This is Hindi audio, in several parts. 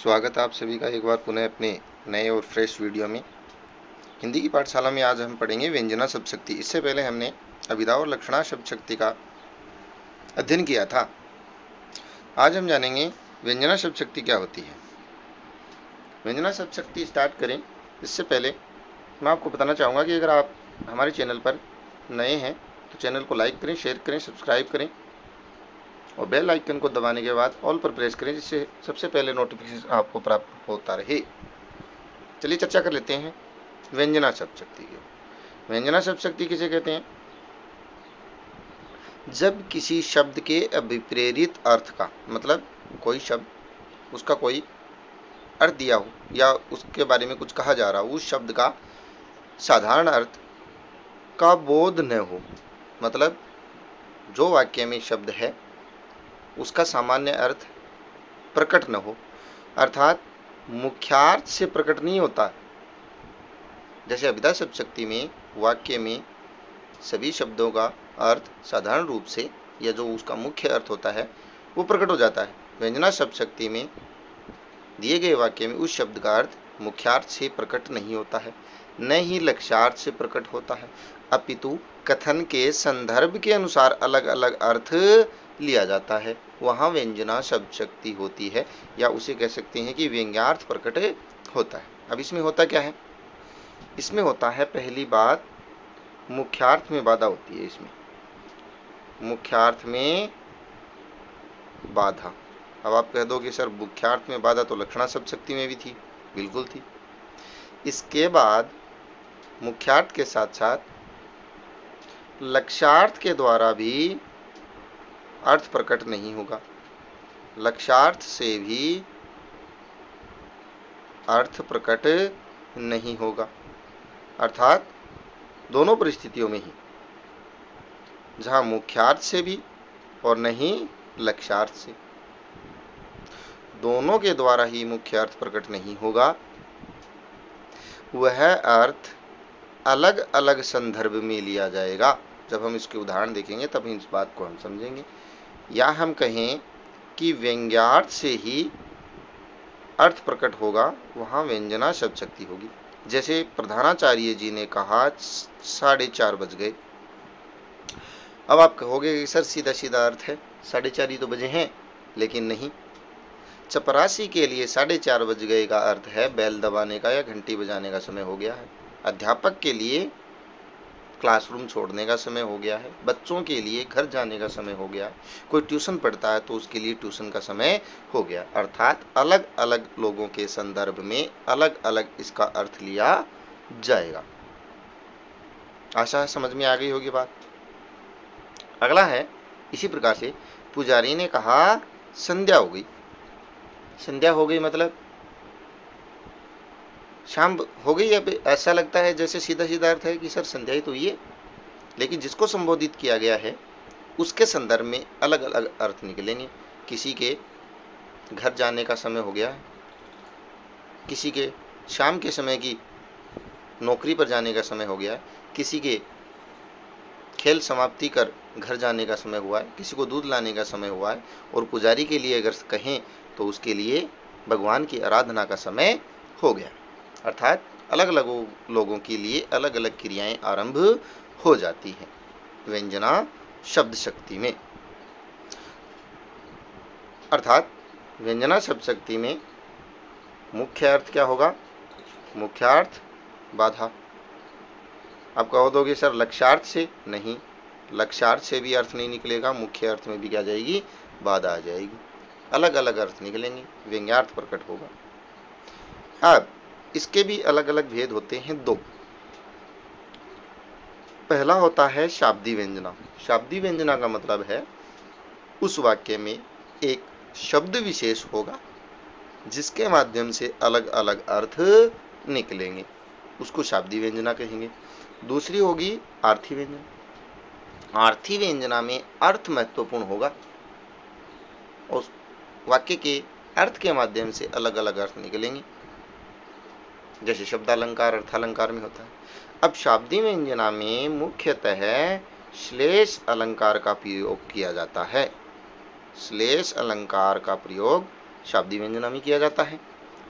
स्वागत है आप सभी का एक बार पुनः अपने नए और फ्रेश वीडियो में। हिंदी की पाठशाला में आज हम पढ़ेंगे व्यंजना शब्द शक्ति। इससे पहले हमने अभिधा और लक्षणा शब्द शक्ति का अध्ययन किया था। आज हम जानेंगे व्यंजना शब्द शक्ति क्या होती है। व्यंजना शब्द शक्ति स्टार्ट करें इससे पहले मैं आपको बताना चाहूँगा कि अगर आप हमारे चैनल पर नए हैं तो चैनल को लाइक करें, शेयर करें, सब्सक्राइब करें और बेल आइकन को दबाने के बाद ऑल पर प्रेस करें, जिससे सबसे पहले नोटिफिकेशन आपको प्राप्त होता रहे। चलिए चर्चा कर लेते हैं व्यंजना शब्द शक्ति की। व्यंजना शब्द शक्ति किसे कहते हैं? जब किसी शब्द के अभिप्रेरित अर्थ का, मतलब कोई शब्द उसका कोई अर्थ दिया हो या उसके बारे में कुछ कहा जा रहा हो, उस शब्द का साधारण अर्थ का बोध न हो, मतलब जो वाक्य में शब्द है उसका सामान्य अर्थ प्रकट न हो, अर्थात मुख्यार्थ से प्रकट नहीं होता। जैसे अभिधा शब्द शक्ति में वाक्य में सभी शब्दों का अर्थ साधारण रूप से या जो उसका मुख्य अर्थ होता है वो प्रकट हो जाता है। व्यंजना शब्द शक्ति में दिए गए वाक्य में उस शब्द का अर्थ मुख्यार्थ से प्रकट नहीं होता है, न ही लक्ष्यार्थ से प्रकट होता है, अपितु कथन के संदर्भ के अनुसार अलग अलग अर्थ लिया जाता है। वहाँ व्यंजना शब्द शक्ति होती है, या उसे कह सकते हैं कि व्यंग्यार्थ प्रकट होता है। अब इसमें होता क्या है? इसमें होता है, पहली बात, मुख्यार्थ में बाधा होती है। इसमें मुख्यार्थ में बाधा। अब आप कह दो कि सर मुख्यार्थ में बाधा तो लक्षणा शब्द शक्ति में भी थी। बिल्कुल थी। इसके बाद मुख्यार्थ के साथ साथ लक्ष्यार्थ के द्वारा भी अर्थ प्रकट नहीं होगा, लक्ष्यार्थ से भी अर्थ प्रकट नहीं होगा, अर्थात दोनों परिस्थितियों में ही, जहां मुख्यार्थ से भी और नहीं लक्ष्यार्थ से, दोनों के द्वारा ही मुख्य अर्थ प्रकट नहीं होगा, वह अर्थ अलग अलग संदर्भ में लिया जाएगा। जब हम इसके उदाहरण देखेंगे तब इस बात को हम समझेंगे। या हम कहें कि व्यंग्यार्थ से ही अर्थ प्रकट होगा, वहां व्यंजना शब्द शक्ति होगी। जैसे प्रधानाचार्य जी ने कहा 4:30 बज गए। अब आप कहोगे कि सर सीधा सीधा अर्थ है, 4:30 ही तो बजे हैं, लेकिन नहीं। चपरासी के लिए 4:30 बज गए का अर्थ है बेल दबाने का या घंटी बजाने का समय हो गया है। अध्यापक के लिए क्लासरूम छोड़ने का समय हो गया है। बच्चों के लिए घर जाने का समय हो गया है। कोई ट्यूशन पढ़ता है तो उसके लिए ट्यूशन का समय हो गया। अर्थात अलग अलग लोगों के संदर्भ में अलग अलग इसका अर्थ लिया जाएगा। आशा समझ में आ गई होगी बात। अगला है, इसी प्रकार से पुजारी ने कहा संध्या हो गई। संध्या हो गई मतलब शाम हो गई। अब ऐसा लगता है जैसे सीधा सीधा अर्थ है कि सर संध्या ही तो ये, लेकिन जिसको संबोधित किया गया है उसके संदर्भ में अलग अलग अर्थ निकलेंगे। किसी के घर जाने का समय हो गया है, किसी के शाम के समय की नौकरी पर जाने का समय हो गया है, किसी के खेल समाप्ति कर घर जाने का समय हुआ है, किसी को दूध लाने का समय हुआ है। और पुजारी के लिए अगर कहें तो उसके लिए भगवान की आराधना का समय हो गया। अर्थात अलग अलग लोगों के लिए अलग अलग क्रियाएं आरंभ हो जाती हैं व्यंजना शब्द शक्ति में। अर्थात व्यंजना शब्द शक्ति में मुख्य अर्थ क्या होगा? मुख्यार्थ बाधा। आप कहो दोगे सर लक्ष्यार्थ से, नहीं, लक्ष्यार्थ से भी अर्थ नहीं निकलेगा, मुख्य अर्थ में भी क्या जाएगी? बाधा आ जाएगी। अलग अलग अर्थ निकलेंगे, व्यंग्यार्थ प्रकट होगा। अब इसके भी अलग अलग भेद होते हैं दो। पहला होता है शाब्दी व्यंजना। शाब्दी व्यंजना का मतलब है उस वाक्य में एक शब्द विशेष होगा जिसके माध्यम से अलग अलग अर्थ निकलेंगे, उसको शाब्दी व्यंजना कहेंगे। दूसरी होगी आर्थी व्यंजना। आर्थी व्यंजना में अर्थ महत्वपूर्ण होगा, उस वाक्य के अर्थ के माध्यम से अलग अलग अर्थ निकलेंगे, जैसे शब्दालंकार अर्थालंकार में होता है। अब शाब्दी व्यंजना में मुख्यतः श्लेष अलंकार का प्रयोग किया जाता है। श्लेष अलंकार का प्रयोग शाब्दी व्यंजना में किया जाता है।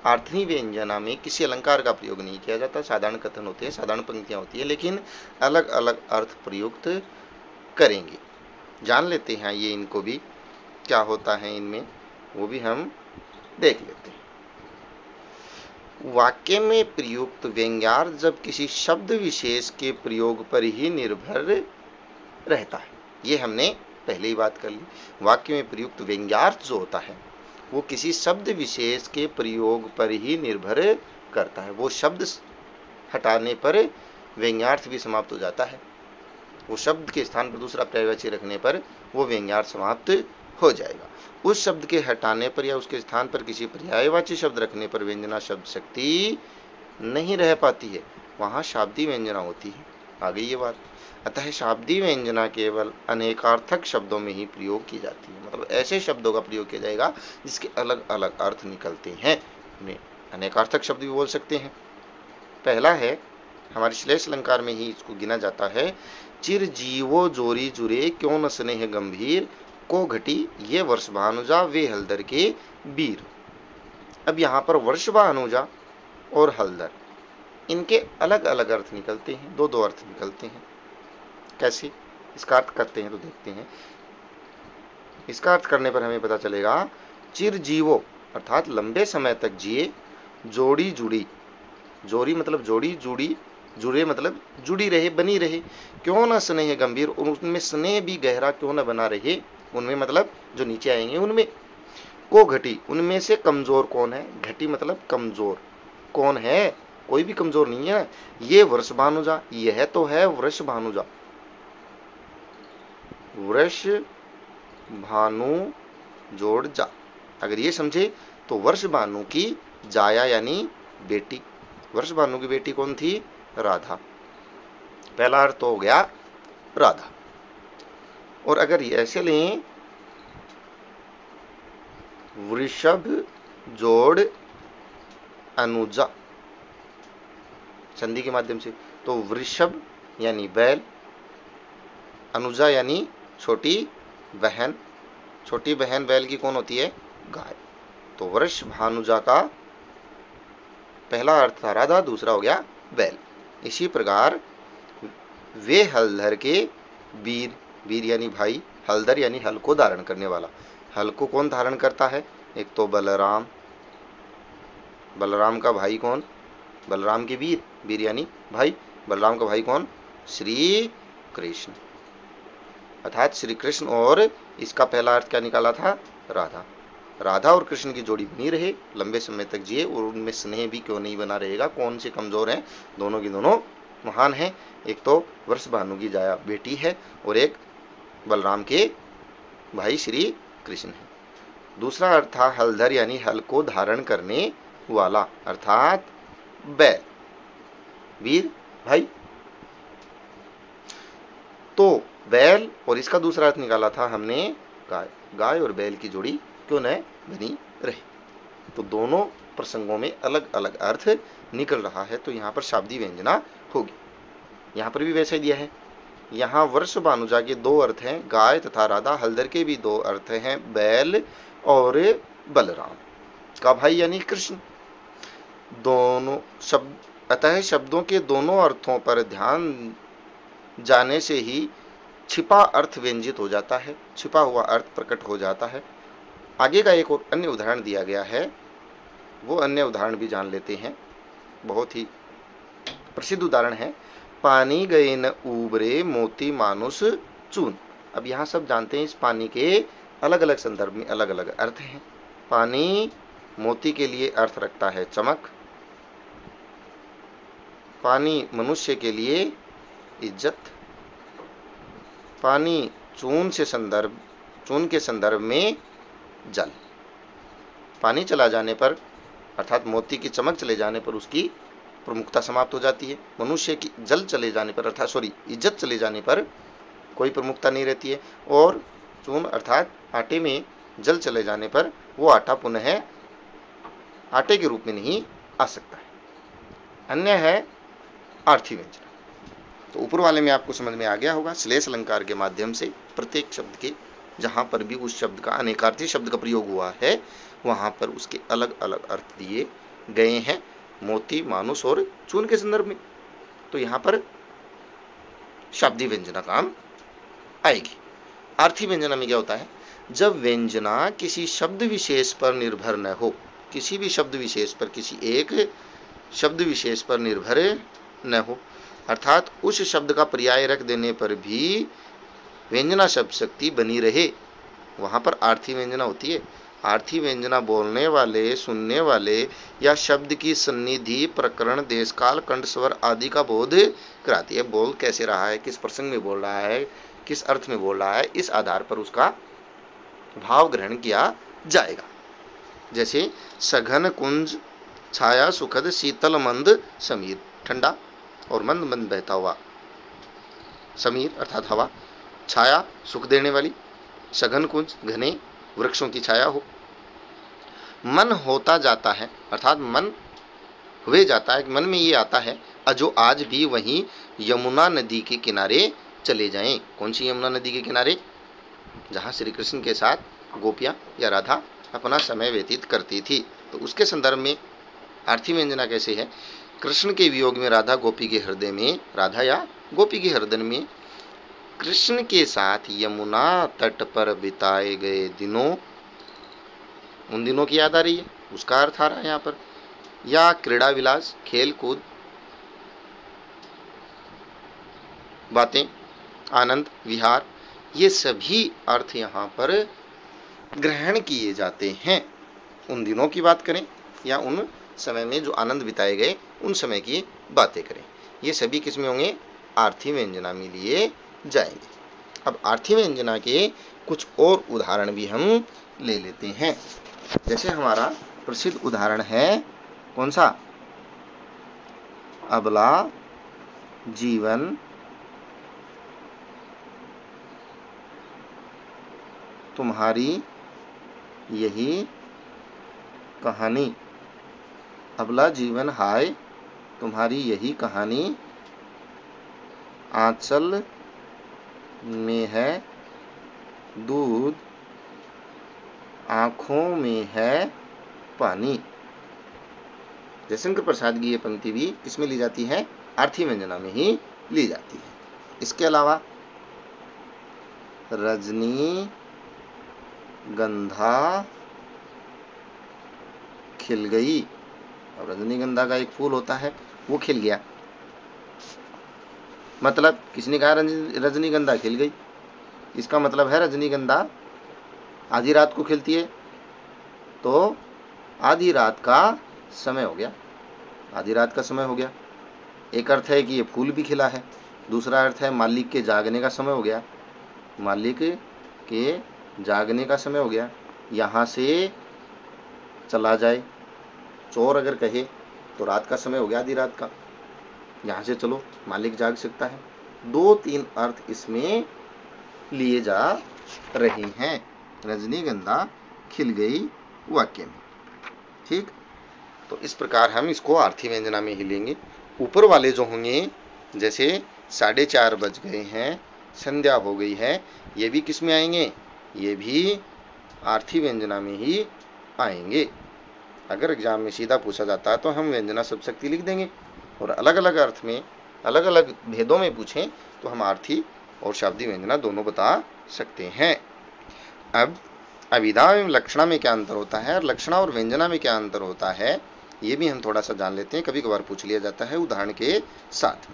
आर्थनी व्यंजना में किसी अलंकार का प्रयोग नहीं किया जाता। साधारण कथन होते हैं, साधारण पंक्तियां होती है, लेकिन अलग अलग अर्थ प्रयुक्त करेंगे। जान लेते हैं ये इनको भी क्या होता है इनमें, वो भी हम देख लेते हैं। वाक्य में प्रयुक्त व्यंग्यार्थ जब किसी शब्द विशेष के प्रयोग पर ही निर्भर रहता है, ये हमने पहले ही बात कर ली। वाक्य में प्रयुक्त व्यंग्यार्थ जो होता है वो किसी शब्द विशेष के प्रयोग पर ही निर्भर करता है। वो शब्द हटाने पर व्यंग्यार्थ भी समाप्त हो जाता है। वो शब्द के स्थान पर दूसरा पर्यायवाची रखने पर वो व्यंग्यार्थ समाप्त हो जाएगा। उस शब्द के हटाने पर या उसके स्थान पर किसी पर्यायवाची शब्द रखने पर व्यंजना शब्द शक्ति नहीं रह पाती है, वहां शाब्दी व्यंजना होती है। आ गई ये बात। अतः शाब्दी व्यंजना केवल अनेकार्थक शब्दों में ही प्रयोग की जाती है। मतलब ऐसे शब्दों का प्रयोग किया जाएगा जिसके अलग अलग अर्थ निकलते हैं। अनेकार्थक शब्द भी बोल सकते हैं। पहला है, हमारे श्लेष अलंकार में ही इसको गिना जाता है, चिर जीवो जोरी जुरे क्यों न स्नेह गंभीर को घटी ये वर्ष भानुजा वे हलदर के वीर। अब यहाँ पर वर्ष भानुजा और हलदर, इनके अलग अलग अर्थ निकलते हैं, दो दो अर्थ निकलते हैं। कैसे इसका अर्थ करते हैं तो देखते हैं। इसका अर्थ करने पर हमें पता चलेगा, चिर जीवो अर्थात लंबे समय तक जिए, जोड़ी जुड़ी, जोड़ी मतलब जोड़ी, जुड़ी जुड़े मतलब जुड़ी रहे, बनी रहे, क्यों न स्नेह गंभीर, और उनमें स्नेह भी गहरा क्यों न बना रहे, उनमें मतलब जो नीचे आएंगे उनमें। को घटी, उनमें से कमजोर कौन है, घटी मतलब कमजोर, कौन है, कोई भी कमजोर नहीं है। ये वृष भानुजा, यह तो है वृष भानुजा, वृष भानु जोड़ जा। अगर ये समझे तो वर्ष भानु की जाया यानी बेटी, वर्ष भानु की बेटी कौन थी, राधा। पहला अर्थ तो हो गया राधा। और अगर ऐसे लें, वृषभ जोड़ अनुजा संधि के माध्यम से, तो वृषभ यानी बैल, अनुजा यानी छोटी बहन, छोटी बहन बैल की कौन होती है, गाय। तो वृष भानुजा का पहला अर्थ था राधा, दूसरा हो गया बैल। इसी प्रकार वे हलधर के वीर, वीर यानी भाई, हलधर यानी हल को धारण करने वाला। हल को कौन धारण करता है, एक तो बलराम, बलराम का भाई कौन, बलराम के वीर, वीर यानी भाई, बलराम का भाई कौन, श्री कृष्ण, अर्थात श्री कृष्ण। और इसका पहला अर्थ क्या निकाला था, राधा। राधा और कृष्ण की जोड़ी बनी रहे, लंबे समय तक जिए, और उनमें स्नेह भी क्यों नहीं बना रहेगा, कौन से कमजोर हैं, दोनों की दोनों महान हैं। एक तो वर्ष भानु की जाया बेटी है और एक बलराम के भाई श्री कृष्ण है। दूसरा अर्थ था हलधर यानी हल को धारण करने वाला, अर्थात बैल, वीर भाई। तो बैल, और इसका दूसरा अर्थ निकाला था हमने गाय, गाय और बैल की जोड़ी क्यों न बनी रहे। तो दोनों प्रसंगों में अलग अलग अर्थ निकल रहा है, तो यहाँ पर शाब्दी व्यंजना होगी। यहाँ पर भी वैसा ही दिया है। यहाँ वर्ष भानुजा के दो अर्थ हैं, गाय तथा राधा। हलधर के भी दो अर्थ हैं, बैल और बलराम का भाई यानी कृष्ण। दोनों शब्द, अतः शब्दों के दोनों अर्थों पर ध्यान जाने से ही छिपा अर्थ व्यंजित हो जाता है, छिपा हुआ अर्थ प्रकट हो जाता है। आगे का एक और अन्य उदाहरण दिया गया है, वो अन्य उदाहरण भी जान लेते हैं। बहुत ही प्रसिद्ध उदाहरण है, पानी गए न उबरे मोती मानुष चून। अब यहाँ सब जानते हैं इस पानी के अलग अलग संदर्भ में अलग अलग अर्थ हैं। पानी मोती के लिए अर्थ रखता है चमक, पानी मनुष्य के लिए इज्जत, पानी चून से संदर्भ, चून के संदर्भ में जल। पानी चला जाने पर अर्थात मोती की चमक चले जाने पर उसकी प्रमुखता समाप्त हो जाती है। मनुष्य की जल चले जाने पर अर्थात इज्जत चले जाने पर कोई प्रमुखता नहीं रहती है। और चून अर्थात आटे में जल चले जाने पर वो आटा पुनः आटे के रूप में नहीं आ सकता है। अन्य है आर्थी व्यंजना। तो ऊपर वाले में आपको समझ में आ गया होगा, श्लेष अलंकार के माध्यम से प्रत्येक शब्द के जहां पर भी उस शब्द का अनेकार्थी शब्द का प्रयोग हुआ है वहां पर उसके अलग अलग अर्थ दिए गए हैं मोती, मानुष और चून के संदर्भ में। तो यहां पर शाब्दिक व्यंजना काम आएगी। आर्थी व्यंजना में क्या होता है, जब व्यंजना किसी शब्द विशेष पर निर्भर न हो, किसी भी शब्द विशेष पर, किसी एक शब्द विशेष पर निर्भर न हो, अर्थात उस शब्द का पर्याय रख देने पर भी व्यंजना शब्द शक्ति बनी रहे, वहां पर आर्थी व्यंजना होती है। आर्थी व्यंजना बोलने वाले, सुनने वाले या शब्द की सन्निधि, प्रकरण, देशकाल, कंठ, स्वर आदि का बोध कराती है। बोल कैसे रहा है, किस प्रसंग में बोल रहा है, किस अर्थ में बोल रहा है, इस आधार पर उसका भाव ग्रहण किया जाएगा। जैसे सघन कुंज, छाया सुखद, शीतल मंद समीर, ठंडा और मंद मंद बहता हुआ समीर अर्थात हवा, छाया सुख देने वाली, सघन कुंज घने वृक्षों की छाया हो। मन होता जाता है अर्थात मन हुए जाता है, मन में ये आता है जो आज भी वहीं यमुना नदी के किनारे चले जाएं। कौन सी यमुना नदी के किनारे, जहां श्री कृष्ण के साथ गोपियां या राधा अपना समय व्यतीत करती थी। तो उसके संदर्भ में आर्थी व्यंजना कैसे है, कृष्ण के वियोग में राधा गोपी के हृदय में, राधा या गोपी के हृदय में कृष्ण के साथ यमुना तट पर बिताए गए दिनों, उन दिनों की याद आ रही है, उसका अर्थ आ रहा है यहाँ पर। या क्रीड़ा विलास, खेल कूद, बातें, आनंद, विहार, ये सभी अर्थ यहाँ पर ग्रहण किए जाते हैं। उन दिनों की बात करें या उन समय में जो आनंद बिताए गए उन समय की बातें करें, ये सभी किसमें होंगे, आर्थी व्यंजना में लिए जाएंगे। अब आर्थी व्यंजना के कुछ और उदाहरण भी हम ले लेते हैं। जैसे हमारा प्रसिद्ध उदाहरण है कौन सा, अबला जीवन तुम्हारी यही कहानी। अबला जीवन हाय तुम्हारी यही कहानी, आंचल में है दूध, आंखों में है पानी। जयशंकर प्रसाद की ये पंक्ति भी किसमें ली जाती है, आर्थी व्यंजना में ही ली जाती है। इसके अलावा रजनी गंधा खिल गई, और रजनीगंधा का एक फूल होता है वो खिल गया, मतलब किसने कहा रजनीगंधा खिल गई, इसका मतलब है रजनीगंधा आधी रात को खिलती है, तो आधी रात का समय हो गया, आधी रात का समय हो गया। एक अर्थ है कि ये फूल भी खिला है, दूसरा अर्थ है मालिक के जागने का समय हो गया, मालिक के जागने का समय हो गया। यहाँ से चला जाए, चोर अगर कहे तो रात का समय हो गया, आधी रात का, यहाँ से चलो मालिक जाग सकता है। 2-3 अर्थ इसमें लिए जा रहे हैं, रजनीगंधा खिल गई वाक्य में। ठीक, तो इस प्रकार हम इसको आर्थी व्यंजना में ही लेंगे। ऊपर वाले जो होंगे, जैसे 4:30 बज गए हैं, संध्या हो गई है, ये भी किस में आएंगे, ये भी आर्थी व्यंजना में ही आएंगे। अगर एग्जाम में सीधा पूछा जाता है तो हम व्यंजना शब्द शक्ति लिख देंगे, और अलग अलग अर्थ में, अलग अलग भेदों में पूछें तो हम आर्थी और शाब्दिक व्यंजना दोनों बता सकते हैं। अब अभिधा एवं लक्षणा में क्या अंतर होता है और लक्षणा और व्यंजना में क्या अंतर होता है, ये भी हम थोड़ा सा जान लेते हैं। कभी कभार पूछ लिया जाता है उदाहरण के साथ।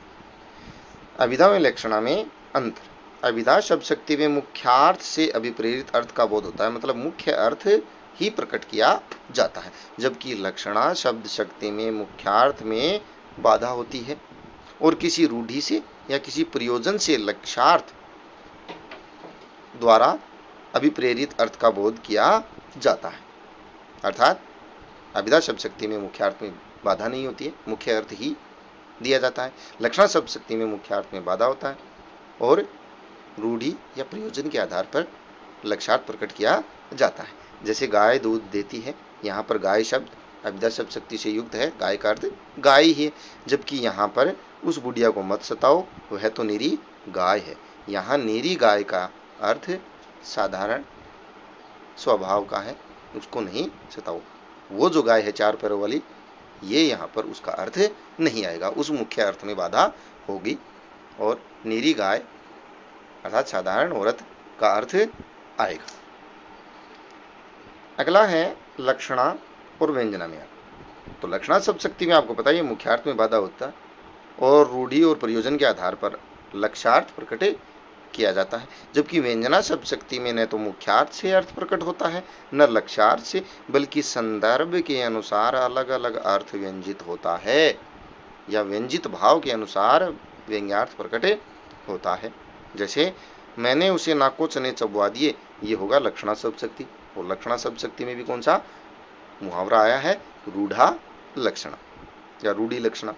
अभिधा एवं लक्षणा में अंतर, अभिधा शब्द शक्ति में मुख्यार्थ से अभिप्रेरित अर्थ का बोध होता है, मतलब मुख्य अर्थ ही प्रकट किया जाता है, जबकि लक्षणा शब्द शक्ति में मुख्यार्थ में बाधा होती है और किसी रूढ़ि से या किसी प्रयोजन से लक्ष्यार्थ द्वारा अभिप्रेरित अर्थ का बोध किया जाता है। अर्थात अभिधा शब्द शक्ति में मुख्यार्थ में बाधा नहीं होती है, मुख्य अर्थ ही दिया जाता है। लक्षणा शब्द शक्ति में मुख्यार्थ में बाधा होता है और रूढ़ि या प्रयोजन के आधार पर लक्ष्यार्थ प्रकट किया जाता है। जैसे गाय दूध देती है, यहाँ पर गाय शब्द अभिधा शब्द शक्ति से युक्त है, गाय का अर्थ गाय ही है, जबकि यहाँ पर उस बुढ़िया को मत सताओ, वह तो निरी गाय है। यहाँ निरी गाय का अर्थ साधारण स्वभाव का है, उसको नहीं सताओ। वो जो गाय है 4 पैरों वाली, ये यहाँ पर उसका अर्थ नहीं आएगा, उस मुख्य अर्थ में बाधा होगी और नीरी गाय अर्थात साधारण औरत का अर्थ आएगा। अगला है लक्षणा और व्यंजना में। तो लक्षणा शब्द शक्ति में आपको पता है मुख्यार्थ में बाधा होता है और रूढ़ि और प्रयोजन के आधार पर लक्ष्यार्थ प्रकट किया जाता है, जबकि व्यंजना शब्द शक्ति में न तो मुख्यार्थ से अर्थ प्रकट होता है न लक्ष्यार्थ से, बल्कि संदर्भ के अनुसार अलग अलग अर्थ व्यंजित होता है या व्यंजित भाव के अनुसार व्यंग्यार्थ प्रकट होता है। जैसे मैंने उसे नाको चने चबवा दिए, ये होगा लक्षणा शब्द शक्ति। और लक्षणा शब्द शक्ति में भी कौन सा मुहावरा आया है, रूढ़ा लक्षणा या रूढ़ी लक्षणा।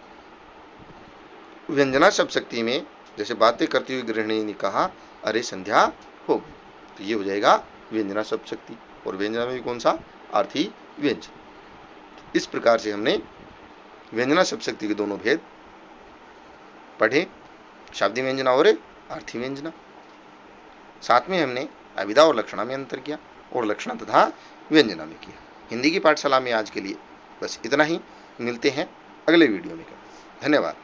व्यंजना शब्द शक्ति में जैसे बातें करती हुई गृहिणी ने कहा अरे संध्या हो गई, तो ये हो जाएगा व्यंजना शब्द शक्ति। और व्यंजना में भी कौन सा, आर्थी व्यंजन। इस प्रकार से हमने व्यंजना शब्द शक्ति के दोनों भेद पढ़े, शाब्दिक व्यंजना और आर्थी व्यंजना। साथ में हमने अभिधा और लक्षणा में अंतर किया और लक्षणा तथा व्यंजना में किया। हिंदी की पाठशाला में आज के लिए बस इतना ही। मिलते हैं अगले वीडियो में। धन्यवाद।